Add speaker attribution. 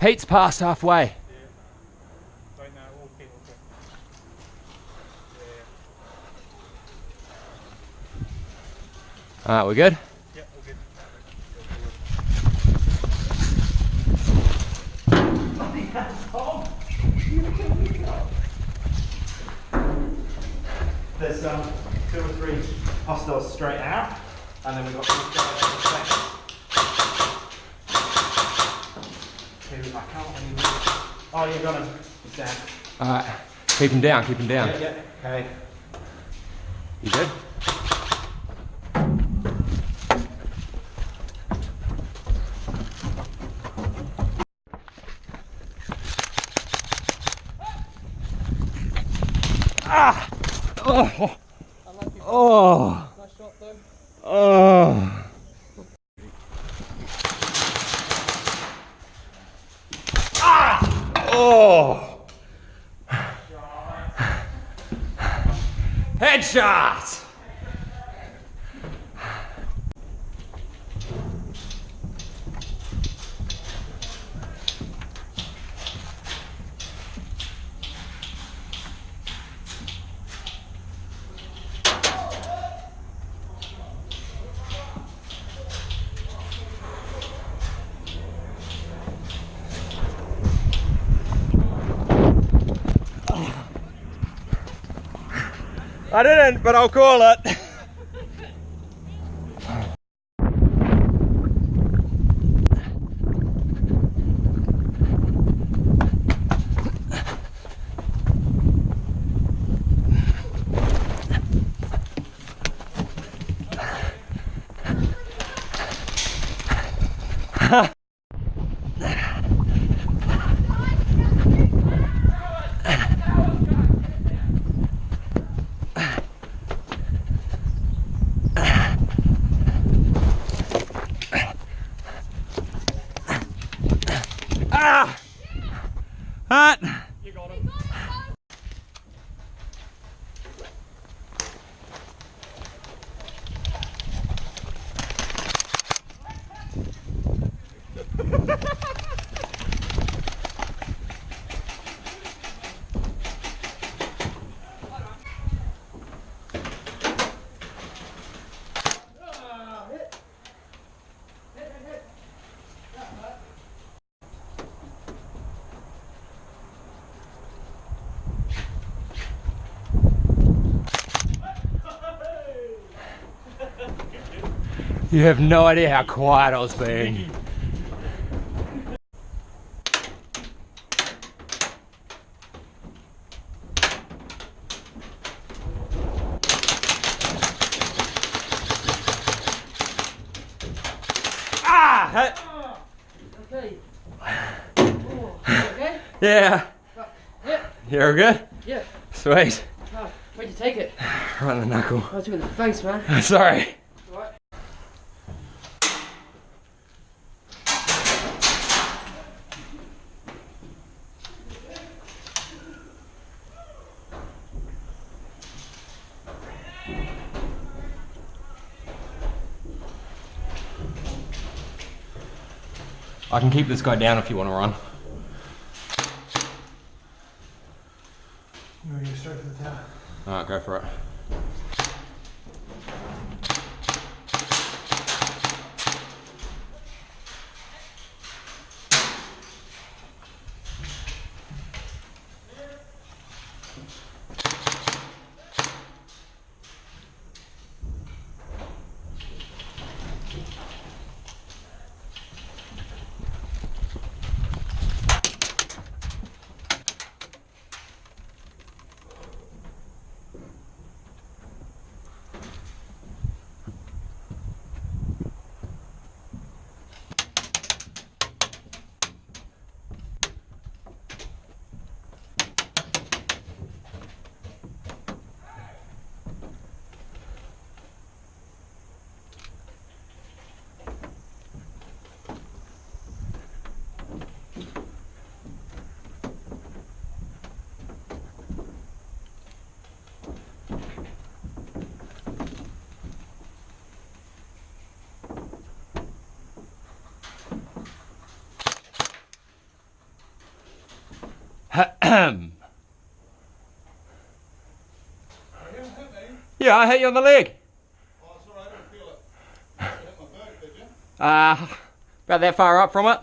Speaker 1: Pete's past halfway.
Speaker 2: Yeah. Right now, okay. Yeah.
Speaker 1: Alright, we're good?
Speaker 2: Yeah, okay. There's 2 or 3 hostiles straight out, and then we've got these guys in the second. Who I can't really. Oh, you got him. He's down.
Speaker 1: Alright. Keep him down, keep him down.
Speaker 2: Yeah. Okay.
Speaker 1: You good? Ah! Oh! Oh!
Speaker 2: Nice shot though.
Speaker 1: Oh! Ah! Oh! Headshot! I didn't, but I'll call it. Ah! Hot!
Speaker 2: You got him.
Speaker 1: You have no idea how quiet I was being. Ah!
Speaker 3: Okay. Oh, okay?
Speaker 1: Yeah.
Speaker 3: Yeah.
Speaker 1: You're good?
Speaker 3: Yeah.
Speaker 1: Sweet.
Speaker 3: Oh, where'd you take it?
Speaker 1: Right in the knuckle.
Speaker 3: I was you in the face, man.
Speaker 1: Sorry.
Speaker 3: Alright.
Speaker 1: I can keep this guy down if you want to run.
Speaker 2: You want to go straight for the tower?
Speaker 1: Alright, go for it. Yeah, I hit you on the leg.
Speaker 4: Oh, sorry, I didn't feel it. You hit my back, did you?
Speaker 1: About that far up from it.